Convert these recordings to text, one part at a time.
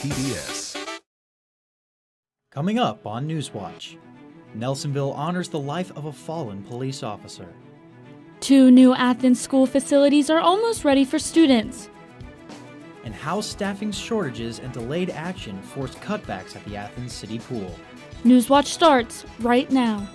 PBS. Coming up on Newswatch, Nelsonville honors the life of a fallen police officer. 2 new Athens school facilities are almost ready for students. And how staffing shortages and delayed action forced cutbacks at the Athens City Pool. Newswatch starts right now.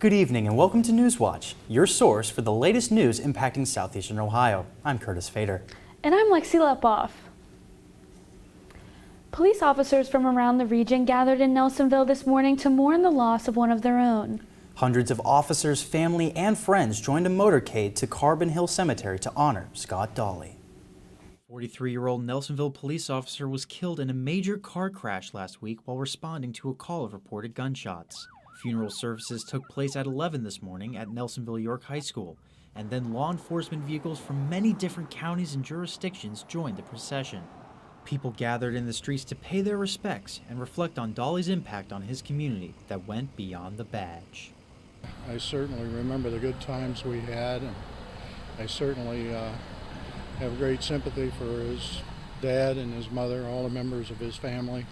Good evening and welcome to Newswatch, your source for the latest news impacting southeastern Ohio. I'm Curtis Fader. And I'm Lexi Lepoff. Police officers from around the region gathered in Nelsonville this morning to mourn the loss of one of their own. Hundreds of officers, family, and friends joined a motorcade to Carbon Hill Cemetery to honor Scott Dolly. 43-year-old Nelsonville police officer was killed in a major car crash last week while responding to a call of reported gunshots. Funeral services took place at 11 this morning at Nelsonville York High School, and then law enforcement vehicles from many different counties and jurisdictions joined the procession. People gathered in the streets to pay their respects and reflect on Dolly's impact on his community that went beyond the badge. I certainly remember the good times we had, and I certainly have great sympathy for his dad and his mother, all the members of his family.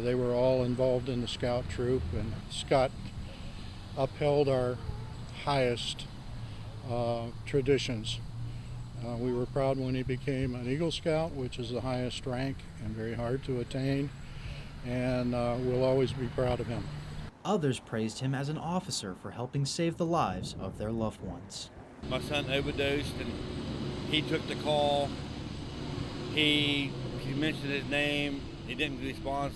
They were all involved in the scout troop, and Scott upheld our highest traditions. We were proud when he became an Eagle Scout, which is the highest rank and very hard to attain, and we'll always be proud of him. Others praised him as an officer for helping save the lives of their loved ones. My son overdosed and he took the call. He mentioned his name. He didn't respond,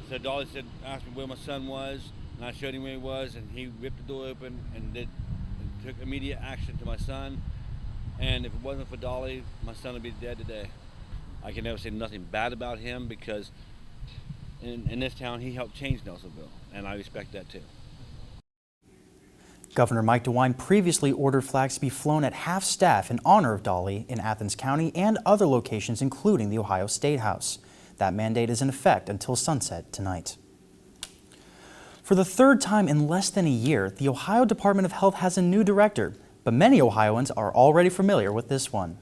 so Dolly asked me where my son was, and I showed him where he was, and he ripped the door open and took immediate action to my son. And if it wasn't for Dolly, my son would be dead today. I can never say nothing bad about him because in this town he helped change Nelsonville, and I respect that too. Governor Mike DeWine previously ordered flags to be flown at half staff in honor of Dolly in Athens County and other locations, including the Ohio State House. That mandate is in effect until sunset tonight. For the third time in less than a year, the Ohio Department of Health has a new director, but many Ohioans are already familiar with this one.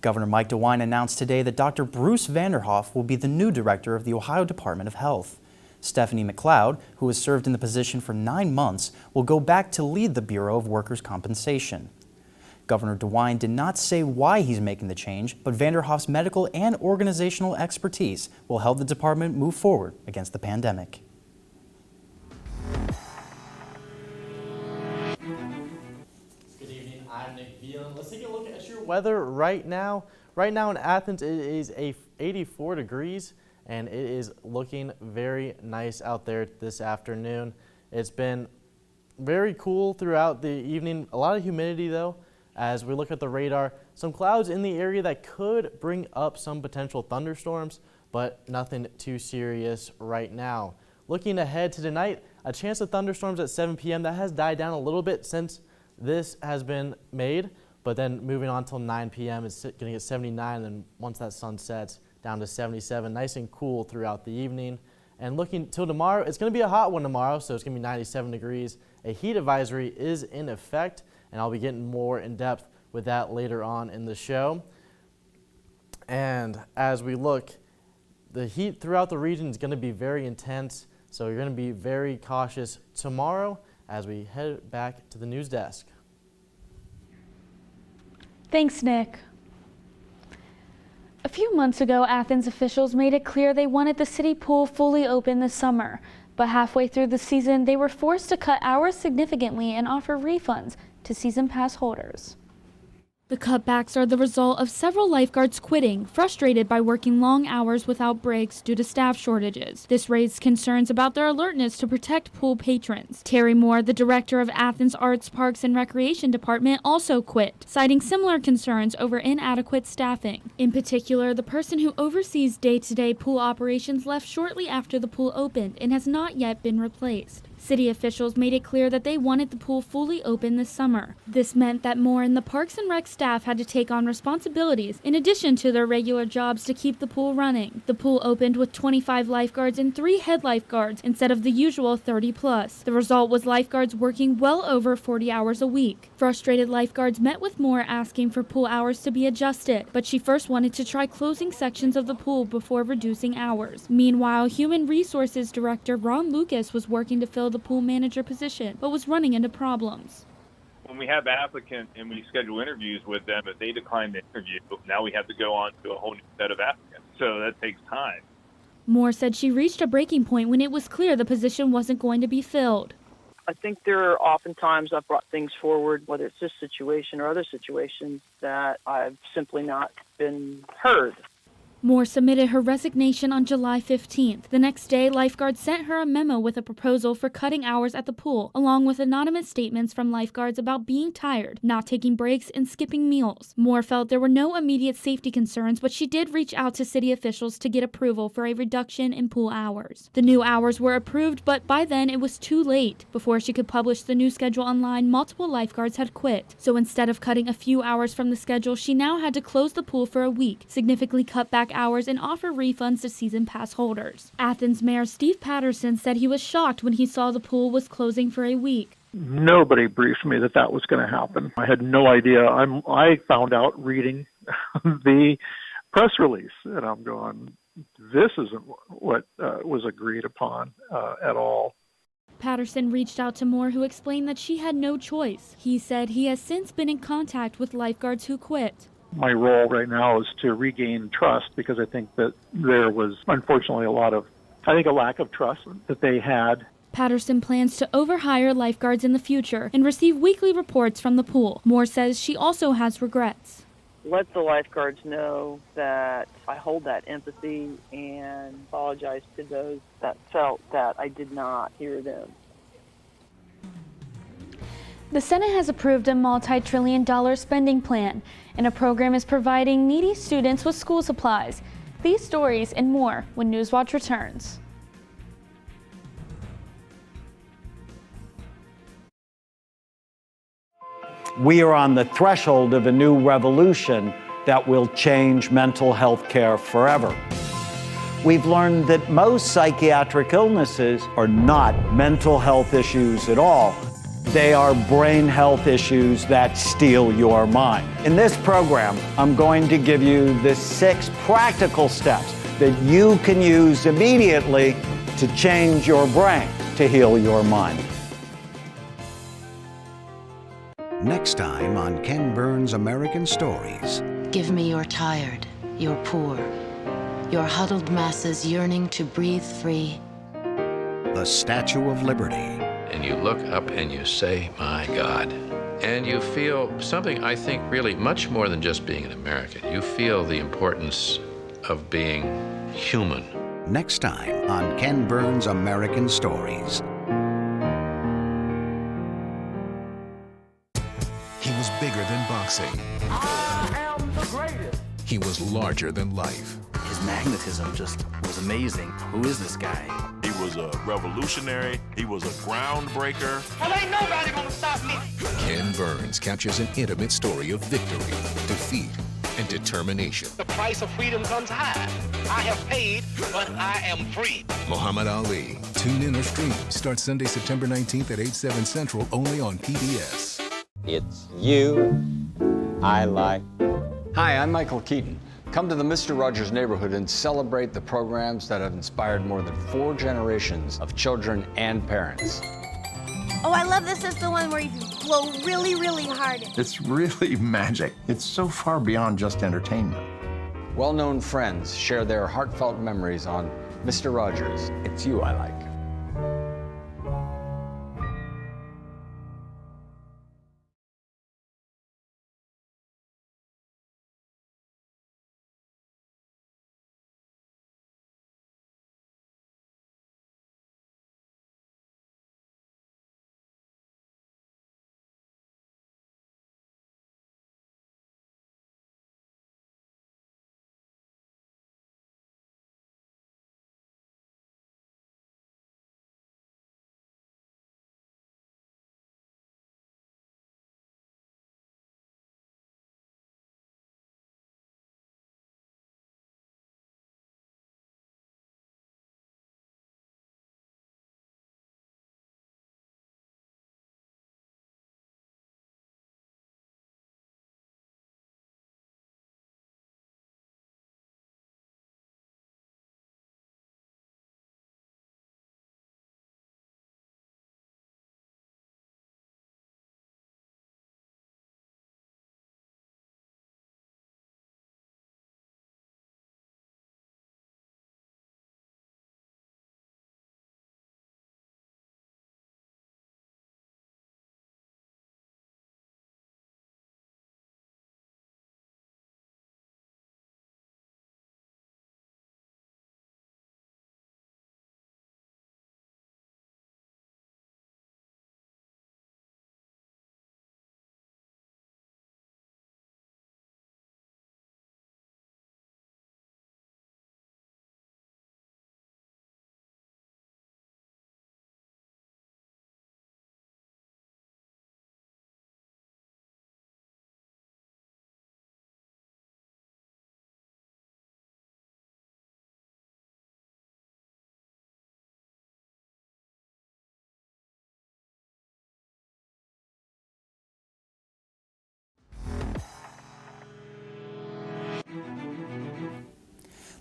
Governor Mike DeWine announced today that Dr. Bruce Vanderhoff will be the new director of the Ohio Department of Health. Stephanie McLeod, who has served in the position for 9 months, will go back to lead the Bureau of Workers' Compensation. Governor DeWine did not say why he's making the change, but Vanderhoff's medical and organizational expertise will help the department move forward against the pandemic. Good evening, I'm Nick Veland. Let's take a look at your weather right now. Right now in Athens, it is 84 degrees, and it is looking very nice out there this afternoon. It's been very cool throughout the evening. A lot of humidity though. As we look at the radar, some clouds in the area that could bring up some potential thunderstorms, but nothing too serious right now. Looking ahead to tonight, a chance of thunderstorms at 7 p.m. That has died down a little bit since this has been made, but then moving on till 9 p.m. it's going to get 79, and then once that sun sets, down to 77, nice and cool throughout the evening. And looking till tomorrow, it's going to be a hot one tomorrow, so it's going to be 97 degrees. A heat advisory is in effect, and I'll be getting more in depth with that later on in the show. And as we look, the heat throughout the region is going to be very intense, so you're going to be very cautious tomorrow as we head back to the news desk. Thanks, Nick. A few months ago, Athens officials made it clear they wanted the city pool fully open this summer. But halfway through the season, they were forced to cut hours significantly and offer refunds to season pass holders. The cutbacks are the result of several lifeguards quitting, frustrated by working long hours without breaks due to staff shortages. This raised concerns about their alertness to protect pool patrons. Terry Moore, the director of Athens Arts, Parks, and Recreation Department, also quit, citing similar concerns over inadequate staffing. In particular, the person who oversees day-to-day pool operations left shortly after the pool opened and has not yet been replaced. City officials made it clear that they wanted the pool fully open this summer. This meant that more in the Parks and Rec staff had to take on responsibilities in addition to their regular jobs to keep the pool running. The pool opened with 25 lifeguards and 3 head lifeguards instead of the usual 30 plus. The result was lifeguards working well over 40 hours a week. Frustrated lifeguards met with Moore asking for pool hours to be adjusted, but she first wanted to try closing sections of the pool before reducing hours. Meanwhile, Human Resources Director Ron Lucas was working to fill the pool manager position, but was running into problems. When we have applicants and we schedule interviews with them, if they decline the interview, now we have to go on to a whole new set of applicants. So that takes time. Moore said she reached a breaking point when it was clear the position wasn't going to be filled. I think there are oftentimes I've brought things forward, whether it's this situation or other situations, that I've simply not been heard. Moore submitted her resignation on July 15th. The next day, lifeguards sent her a memo with a proposal for cutting hours at the pool, along with anonymous statements from lifeguards about being tired, not taking breaks, and skipping meals. Moore felt there were no immediate safety concerns, but she did reach out to city officials to get approval for a reduction in pool hours. The new hours were approved, but by then it was too late. Before she could publish the new schedule online, multiple lifeguards had quit. So instead of cutting a few hours from the schedule, she now had to close the pool for a week, significantly cut back hours, and offer refunds to season pass holders. Athens Mayor Steve Patterson said he was shocked when he saw the pool was closing for a week. Nobody briefed me that was going to happen. I had no idea. I found out reading the press release, and I'm going, this isn't what was agreed upon at all. Patterson reached out to Moore, who explained that she had no choice. He said he has since been in contact with lifeguards who quit. My role right now is to regain trust, because I think that there was unfortunately a lack of trust that they had. Patterson plans to overhire lifeguards in the future and receive weekly reports from the pool. Moore says she also has regrets. Let the lifeguards know that I hold that empathy and apologize to those that felt that I did not hear them. The Senate has approved a multi-trillion-dollar spending plan, and a program is providing needy students with school supplies. These stories and more when Newswatch returns. We are on the threshold of a new revolution that will change mental health care forever. We've learned that most psychiatric illnesses are not mental health issues at all. They are brain health issues that steal your mind. In this program, I'm going to give you the 6 practical steps that you can use immediately to change your brain, to heal your mind. Next time on Ken Burns' American Stories. Give me your tired, your poor, your huddled masses yearning to breathe free. The Statue of Liberty. And you look up and you say, my God. And you feel something, I think, really much more than just being an American. You feel the importance of being human. Next time on Ken Burns' American Stories. He was bigger than boxing. I am the greatest. He was larger than life. His magnetism just was amazing. Who is this guy? He was a revolutionary. He was a groundbreaker. Well, ain't nobody gonna stop me. Ken Burns captures an intimate story of victory, defeat, and determination. The price of freedom comes high. I have paid, but I am free. Muhammad Ali. Tune in or stream. Starts Sunday, September 19th at 8/7 Central, only on PBS. It's you I like. Hi, I'm Michael Keaton. Come to the Mr. Rogers neighborhood and celebrate the programs that have inspired more than 4 generations of children and parents. Oh, I love this is the one where you blow really, really hard. It's really magic. It's so far beyond just entertainment. Well-known friends share their heartfelt memories on Mr. Rogers. It's you I like.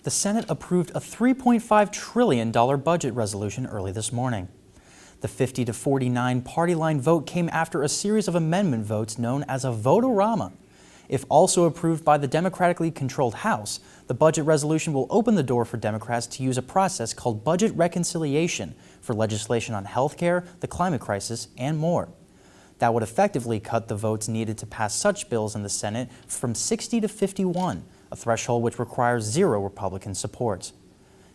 The Senate approved a $3.5 trillion budget resolution early this morning. The 50 to 49 party line vote came after a series of amendment votes known as a vote-a-rama. If also approved by the democratically controlled House, the budget resolution will open the door for Democrats to use a process called budget reconciliation for legislation on health care, the climate crisis, and more. That would effectively cut the votes needed to pass such bills in the Senate from 60 to 51, a threshold which requires 0 Republican support.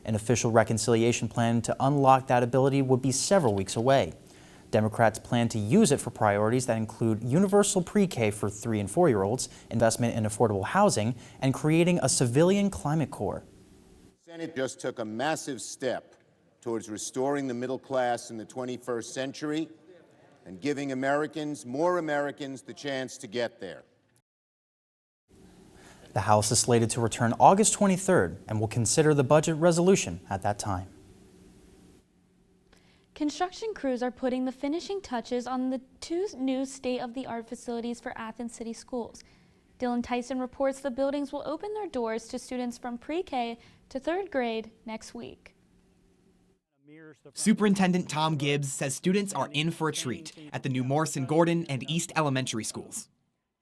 An official reconciliation plan to unlock that ability would be several weeks away. Democrats plan to use it for priorities that include universal pre-K for 3- and 4-year-olds, investment in affordable housing, and creating a civilian climate corps. The Senate just took a massive step towards restoring the middle class in the 21st century and giving more Americans, the chance to get there. The House is slated to return August 23rd and will consider the budget resolution at that time. Construction crews are putting the finishing touches on the 2 new state-of-the-art facilities for Athens City Schools. Dylan Tyson reports the buildings will open their doors to students from pre-K to 3rd grade next week. Superintendent Tom Gibbs says students are in for a treat at the new Morrison Gordon and East Elementary schools.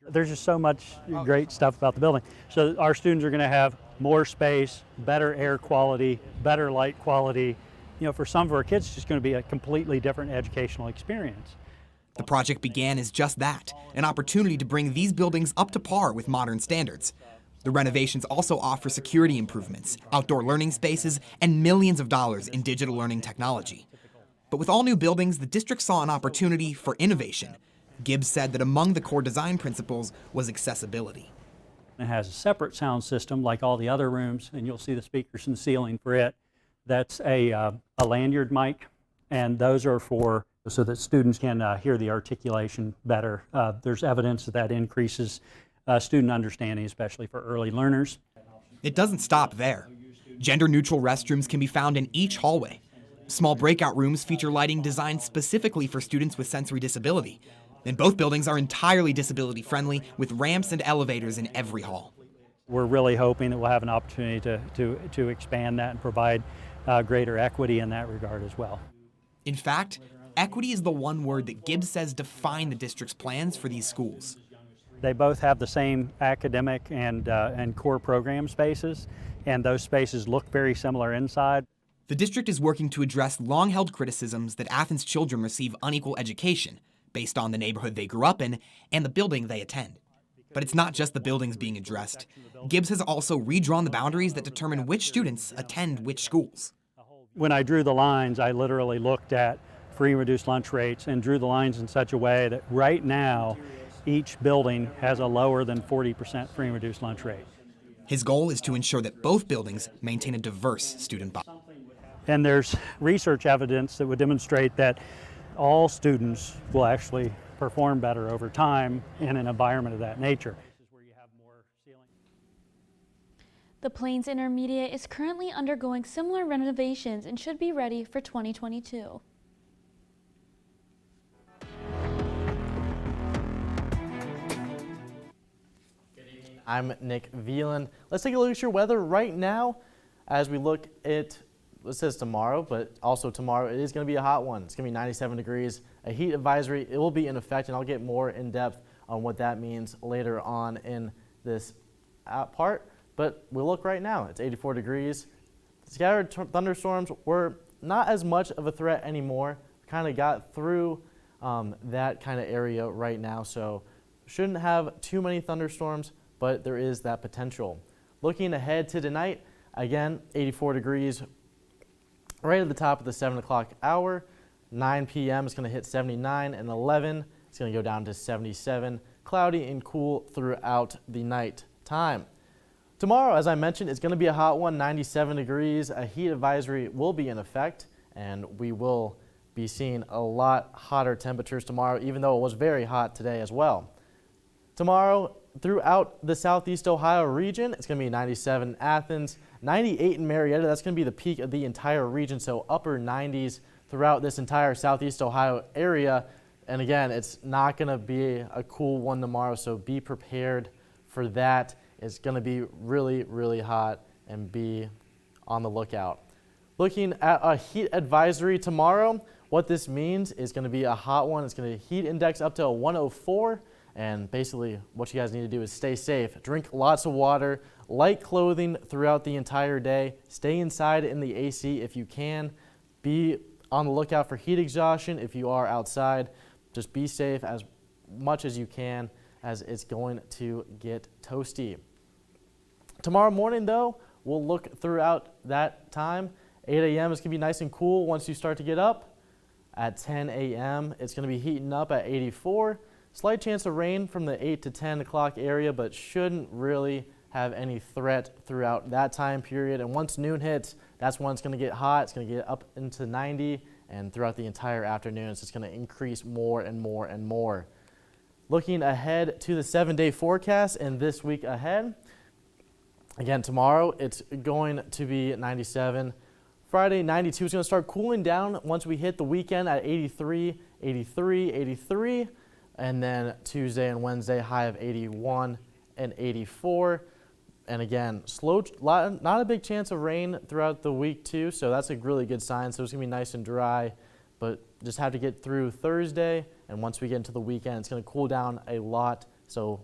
There's just so much great stuff about the building. So our students are going to have more space, better air quality, better light quality. You know, for some of our kids, it's just going to be a completely different educational experience. The project began as just that, an opportunity to bring these buildings up to par with modern standards. The renovations also offer security improvements, outdoor learning spaces, and millions of dollars in digital learning technology. But with all new buildings, the district saw an opportunity for innovation. Gibbs said that among the core design principles was accessibility. It has a separate sound system like all the other rooms, and you'll see the speakers in the ceiling for it. That's a lanyard mic, and those are so that students can hear the articulation better. There's evidence that increases student understanding, especially for early learners. It doesn't stop there. Gender-neutral restrooms can be found in each hallway. Small breakout rooms feature lighting designed specifically for students with sensory disability. And both buildings are entirely disability-friendly, with ramps and elevators in every hall. We're really hoping that we'll have an opportunity to expand that and provide greater equity in that regard as well. In fact, equity is the one word that Gibbs says define the district's plans for these schools. They both have the same academic and core program spaces, and those spaces look very similar inside. The district is working to address long-held criticisms that Athens children receive unequal education based on the neighborhood they grew up in and the building they attend. But it's not just the buildings being addressed. Gibbs has also redrawn the boundaries that determine which students attend which schools. When I drew the lines, I literally looked at free and reduced lunch rates and drew the lines in such a way that right now, each building has a lower than 40% free and reduced lunch rate. His goal is to ensure that both buildings maintain a diverse student body. And there's research evidence that would demonstrate that all students will actually perform better over time in an environment of that nature. The Plains Intermediate is currently undergoing similar renovations and should be ready for 2022. I'm Nick Veland. Let's take a look at your weather right now as we look at, it says tomorrow, but also tomorrow it is going to be a hot one. It's going to be 97 degrees. A heat advisory, it will be in effect, and I'll get more in depth on what that means later on in this part. But we'll look right now. It's 84 degrees. Scattered thunderstorms were not as much of a threat anymore. Kind of got through that kind of area right now, so shouldn't have too many thunderstorms, but there is that potential. Looking ahead to tonight, again, 84 degrees right at the top of the 7 o'clock hour. 9 p.m. is going to hit 79, and 11 it's going to go down to 77. Cloudy and cool throughout the night time. Tomorrow, as I mentioned, it's going to be a hot one, 97 degrees. A heat advisory will be in effect, and we will be seeing a lot hotter temperatures tomorrow, even though it was very hot today as well. Tomorrow, throughout the southeast Ohio region, it's going to be 97 in Athens, 98 in Marietta. That's going to be the peak of the entire region, so upper 90s throughout this entire southeast Ohio area. And again, it's not going to be a cool one tomorrow, so be prepared for that. It's going to be really, really hot and be on the lookout. Looking at a heat advisory tomorrow, what this means is going to be a hot one. It's going to heat index up to a 104, and basically what you guys need to do is stay safe. Drink lots of water, light clothing throughout the entire day. Stay inside in the AC if you can. Be on the lookout for heat exhaustion if you are outside. Just be safe as much as you can, as it's going to get toasty. Tomorrow morning, though, we'll look throughout that time. 8 a.m. is going to be nice and cool once you start to get up. At 10 a.m., it's going to be heating up at 84. Slight chance of rain from the 8 to 10 o'clock area, but shouldn't really have any threat throughout that time period. And once noon hits, that's when it's going to get hot. It's going to get up into 90, and throughout the entire afternoon, it's just going to increase more and more and more. Looking ahead to the 7-day forecast and this week ahead, again, tomorrow it's going to be 97. Friday, 92 is going to start cooling down once we hit the weekend at 83, 83, 83. And then Tuesday and Wednesday, high of 81 and 84. And again, not a big chance of rain throughout the week too, so that's a really good sign. So it's going to be nice and dry, but just have to get through Thursday. And once we get into the weekend, it's going to cool down a lot. So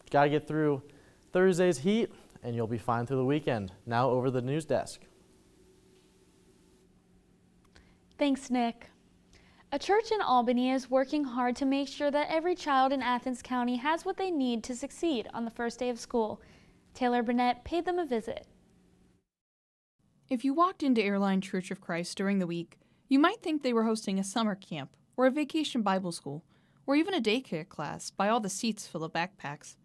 got to get through Thursday's heat, and you'll be fine through the weekend. Now over the news desk. Thanks, Nick. A church in Albany is working hard to make sure that every child in Athens County has what they need to succeed on the first day of school. Taylor Burnett paid them a visit. If you walked into Airline Church of Christ during the week, you might think they were hosting a summer camp, or a vacation Bible school, or even a daycare class by all the seats full of backpacks.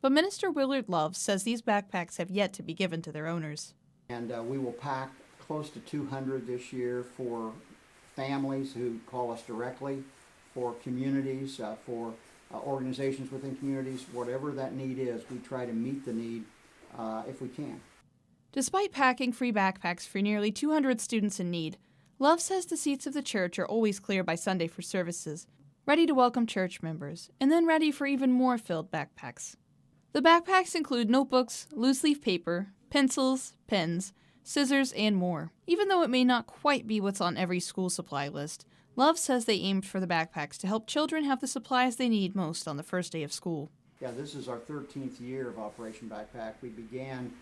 But Minister Willard Love says these backpacks have yet to be given to their owners. And we will pack close to 200 this year for families who call us directly, for communities, for organizations within communities. Whatever that need is, we try to meet the need if we can. Despite packing free backpacks for nearly 200 students in need, Love says the seats of the church are always clear by Sunday for services, ready to welcome church members, and then ready for even more filled backpacks. The backpacks include notebooks, loose-leaf paper, pencils, pens, scissors, and more. Even though it may not quite be what's on every school supply list, Love says they aimed for the backpacks to help children have the supplies they need most on the first day of school. Yeah, this is our 13th year of Operation Backpack. We began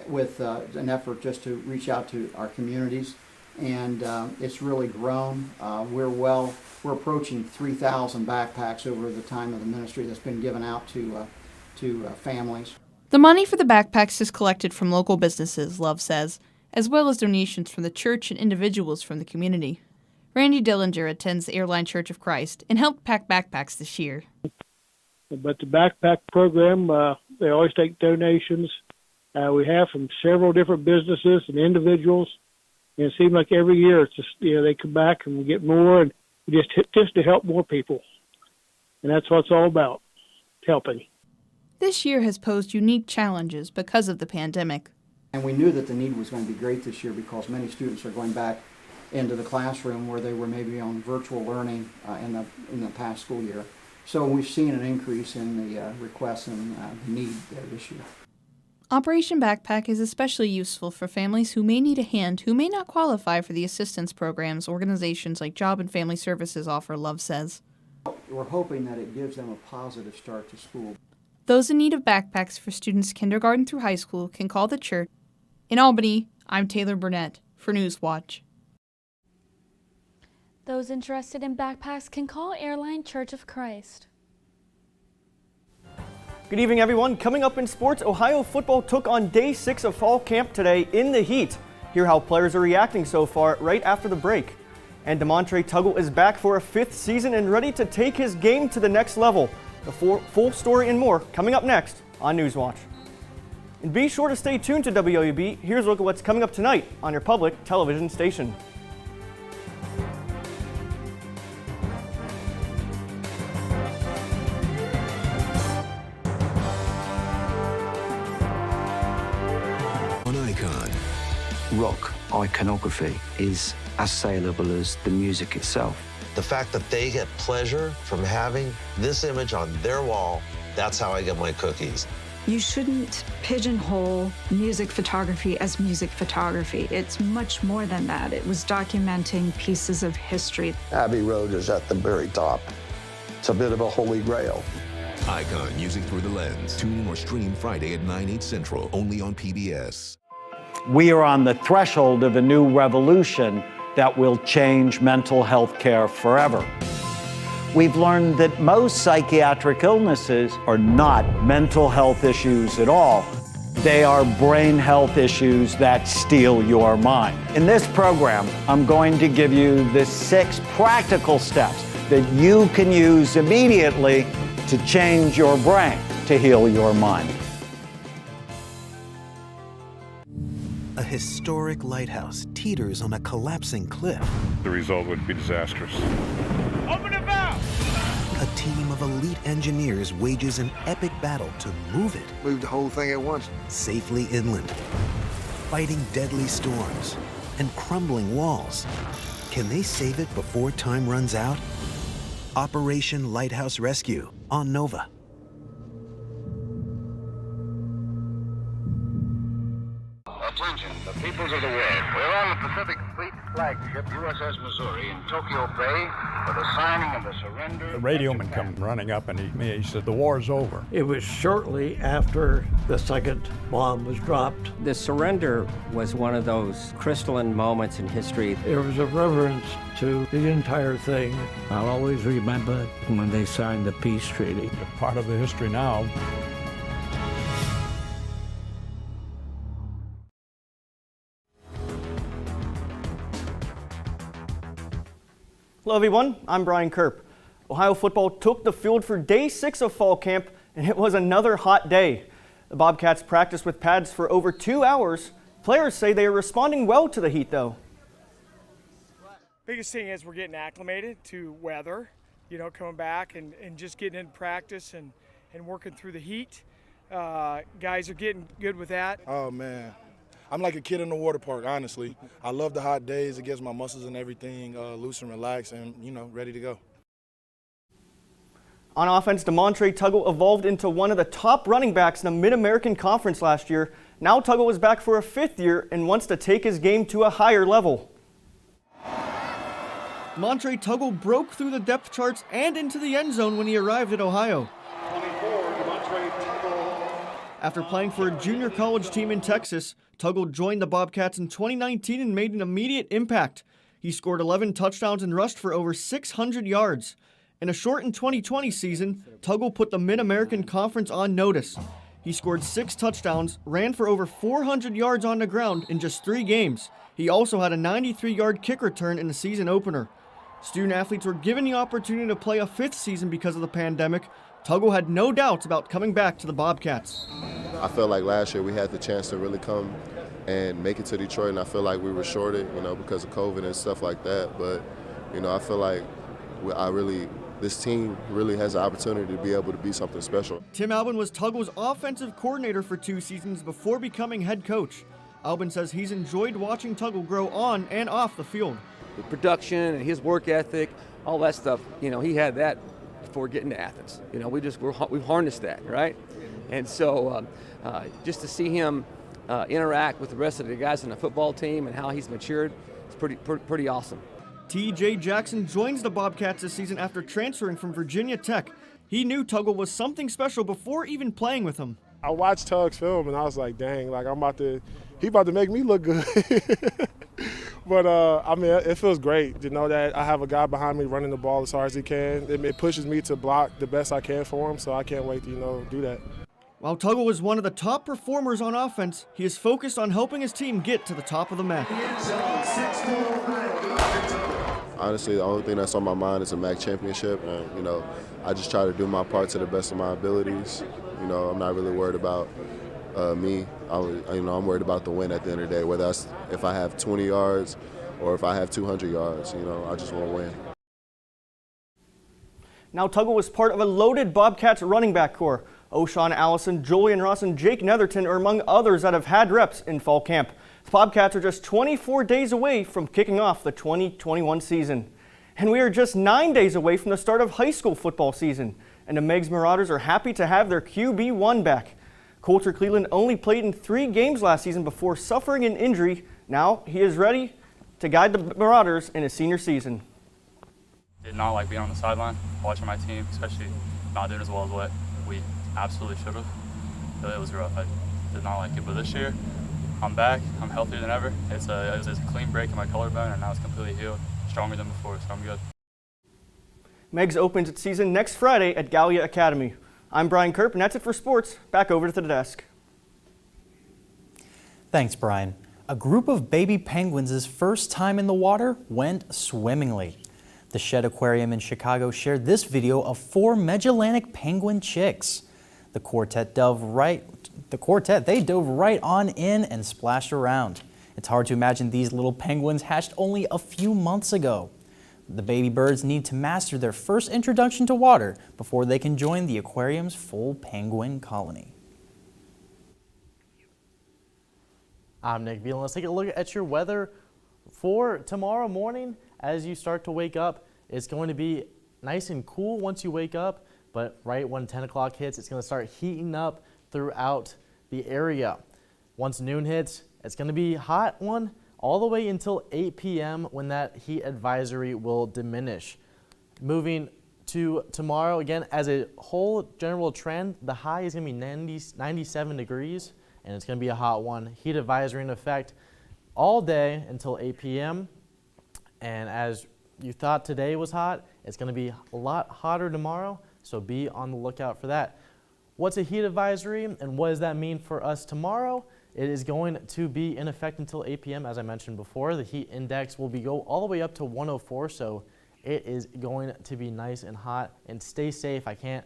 with an effort just to reach out to our communities, and it's really grown. We're approaching 3,000 backpacks over the time of the ministry that's been given out to families. The money for the backpacks is collected from local businesses, Love says, as well as donations from the church and individuals from the community. Randy Dillinger attends the Airline Church of Christ and helped pack backpacks this year. But the backpack program, they always take donations. We have from several different businesses and individuals. And it seems like every year it's just, they come back and we get more, and just to help more people. And that's what it's all about, helping. This year has posed unique challenges because of the pandemic. And we knew that the need was going to be great this year because many students are going back into the classroom where they were maybe on virtual learning in the past school year. So we've seen an increase in the requests and the need there this year. Operation Backpack is especially useful for families who may need a hand who may not qualify for the assistance programs organizations like Job and Family Services offer, Love says. We're hoping that it gives them a positive start to school. Those in need of backpacks for students kindergarten through high school can call the church. In Albany, I'm Taylor Burnett for Newswatch. Those interested in backpacks can call Airline Church of Christ. Good evening, everyone. Coming up in sports, Ohio football took on day 6 of fall camp today in the heat. Hear how players are reacting so far right after the break. And DeMontre Tuggle is back for a 5th season and ready to take his game to the next level. The full story and more coming up next on Newswatch. And be sure to stay tuned to WOUB. Here's a look at what's coming up tonight on your public television station. An icon. Rock iconography is as saleable as the music itself. The fact that they get pleasure from having this image on their wall, that's how I get my cookies. You shouldn't pigeonhole music photography as music photography. It's much more than that. It was documenting pieces of history. Abbey Road is at the very top. It's a bit of a holy grail. Icon Music Through the Lens. Tune in or stream Friday at 9/8 Central, only on PBS. We are on the threshold of a new revolution that will change mental health care forever. We've learned that most psychiatric illnesses are not mental health issues at all. They are brain health issues that steal your mind. In this program, I'm going to give you the 6 practical steps that you can use immediately to change your brain, to heal your mind. A historic lighthouse teeters on a collapsing cliff. The result would be disastrous. Open the valve! A team of elite engineers wages an epic battle to move it. Move the whole thing at once. Safely inland, fighting deadly storms and crumbling walls. Can they save it before time runs out? Operation Lighthouse Rescue on Nova. Attention, the peoples of the world. We're on the Pacific Fleet flagship USS Missouri in Tokyo Bay for the signing of the surrender. The radioman come running up and he said, "The war's over." It was shortly after the second bomb was dropped. The surrender was one of those crystalline moments in history. There was a reverence to the entire thing. I'll always remember when they signed the peace treaty. Part of the history now. Hello everyone, I'm Brian Kerp. Ohio football took the field for day 6 of fall camp, and it was another hot day. The Bobcats practiced with pads for over 2 hours. Players say they are responding well to the heat though. Biggest thing is we're getting acclimated to weather, coming back and just getting into practice and working through the heat. Guys are getting good with that. Oh man. I'm like a kid in the water park, honestly. I love the hot days. It gets my muscles and everything loose and relaxed and, ready to go. On offense, Demontre Tuggle evolved into one of the top running backs in the Mid-American Conference last year. Now Tuggle is back for a 5th year and wants to take his game to a higher level. Demontre Tuggle broke through the depth charts and into the end zone when he arrived at Ohio. 24, Demontre Tuggle. After playing for a junior college team in Texas, Tuggle joined the Bobcats in 2019 and made an immediate impact. He scored 11 touchdowns and rushed for over 600 yards. In a shortened 2020 season, Tuggle put the Mid-American Conference on notice. He scored 6 touchdowns, ran for over 400 yards on the ground in just 3 games. He also had a 93-yard kick return in the season opener. Student athletes were given the opportunity to play a 5th season because of the pandemic. Tuggle had no doubts about coming back to the Bobcats. I felt like last year we had the chance to really come and make it to Detroit, and I feel like we were shorted, because of COVID and stuff like that. But, I feel like this team really has the opportunity to be able to be something special. Tim Albin was Tuggle's offensive coordinator for 2 seasons before becoming head coach. Albin says he's enjoyed watching Tuggle grow on and off the field. The production and his work ethic, all that stuff, he had that before getting to Athens. We've harnessed that, right? And so just to see him interact with the rest of the guys on the football team and how he's matured, it's pretty awesome. T.J. Jackson joins the Bobcats this season after transferring from Virginia Tech. He knew Tuggle was something special before even playing with him. I watched Tug's film and I was like, dang, he about to make me look good. But, it feels great to know that I have a guy behind me running the ball as hard as he can. It pushes me to block the best I can for him, so I can't wait to, do that. While Tuggle is one of the top performers on offense, he is focused on helping his team get to the top of the MAC. Honestly, the only thing that's on my mind is a MAC championship, and, I just try to do my part to the best of my abilities. I'm not really worried about me. I'm worried about the win at the end of the day, whether that's if I have 20 yards or if I have 200 yards, I just want to win. Now Tuggle was part of a loaded Bobcats running back core. O'Shawn Allison, Julian Ross, and Jake Netherton are among others that have had reps in fall camp. The Bobcats are just 24 days away from kicking off the 2021 season. And we are just 9 days away from the start of high school football season. And the Meigs Marauders are happy to have their QB1 back. Coulter Cleveland only played in 3 games last season before suffering an injury. Now he is ready to guide the Marauders in his senior season. Did not like being on the sideline, watching my team, especially not doing as well as what we absolutely should have. It was rough. I did not like it, but this year I'm back. I'm healthier than ever. It was a clean break in my collarbone, and now it's completely healed, stronger than before, so I'm good. Megs opens its season next Friday at Gallia Academy. I'm Brian Kerp, and that's it for sports. Back over to the desk. Thanks, Brian. A group of baby penguins' first time in the water went swimmingly. The Shed Aquarium in Chicago shared this video of 4 Magellanic penguin chicks. The quartet dove right on in and splashed around. It's hard to imagine these little penguins hatched only a few months ago. The baby birds need to master their first introduction to water before they can join the aquarium's full penguin colony. I'm Nick Veal. Let's take a look at your weather for tomorrow morning. As you start to wake up, it's going to be nice and cool once you wake up, but right when 10 o'clock hits, it's going to start heating up throughout the area. Once noon hits, it's going to be hot one all the way until 8 p.m. when that heat advisory will diminish. Moving to tomorrow, again, as a whole general trend, the high is going to be 97 degrees, and it's going to be a hot one. Heat advisory in effect all day until 8 p.m. And as you thought today was hot, it's going to be a lot hotter tomorrow, so be on the lookout for that. What's a heat advisory and what does that mean for us tomorrow? It is going to be in effect until 8 p.m. As I mentioned before, the heat index will go all the way up to 104, so it is going to be nice and hot. And stay safe. I can't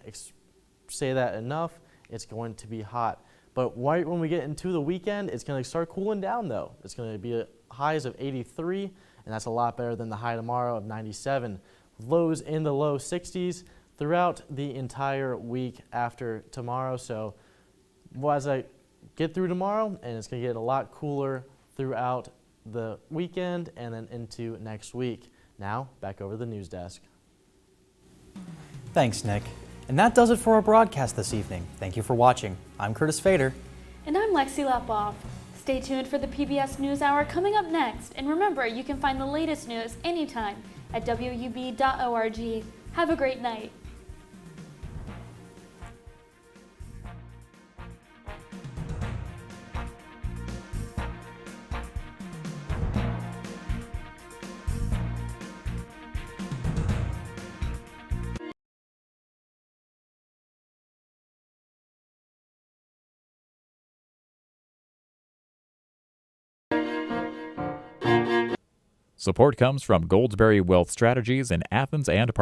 say that enough. It's going to be hot. But right when we get into the weekend, it's going to start cooling down, though. It's going to be highs of 83, and that's a lot better than the high tomorrow of 97. Lows in the low 60s throughout the entire week after tomorrow. So as I get through tomorrow, and it's going to get a lot cooler throughout the weekend and then into next week. Now, back over to the news desk. Thanks, Nick. And that does it for our broadcast this evening. Thank you for watching. I'm Curtis Fader. And I'm Lexi Lapoff. Stay tuned for the PBS NewsHour coming up next. And remember, you can find the latest news anytime at WOUB.org. Have a great night. Support comes from Goldsberry Wealth Strategies in Athens and